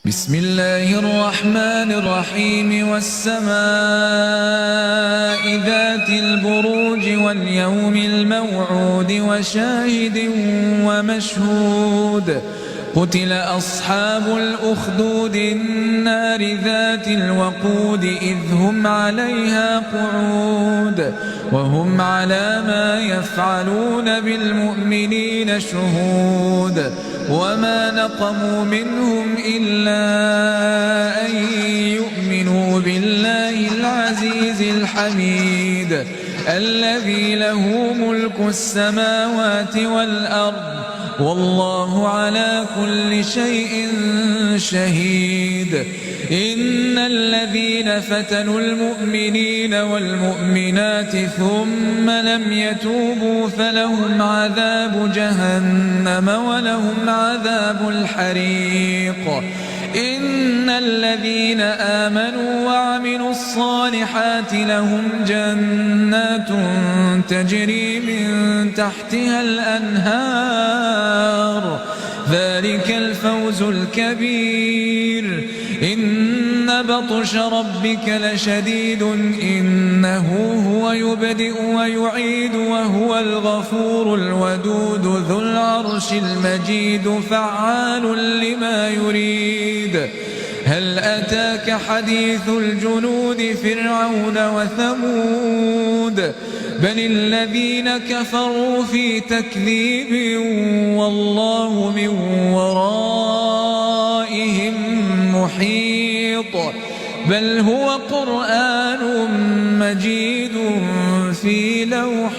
بسم الله الرحمن الرحيم والسماء ذات البروج واليوم الموعود وشاهد ومشهود قتل أصحاب الأخدود النار ذات الوقود إذ هم عليها قعود وهم على ما يفعلون بالمؤمنين شهود وما نقموا منهم إلا أن يؤمنوا بالله العزيز الحميد الذي له ملك السماوات والأرض والله على كل شيء شهيد. إن الذين فتنوا المؤمنين والمؤمنات ثم لم يتوبوا فلهم عذاب جهنم ولهم عذاب الحريق. إن الذين آمنوا وعملوا الصالحات لهم جنات تجري من تحتها الأنهار ذلك الفوز الكبير. إن بطش ربك لشديد إنه هو يبدئ ويعيد وهو الغفور الودود ذو العرش المجيد فعال لما يريد. هل أتاك حديث الجنود فرعون وثمود بل الذين كفروا في تكذيب والله من ورائهم محيط. بل هو قرآن مجيد في لوح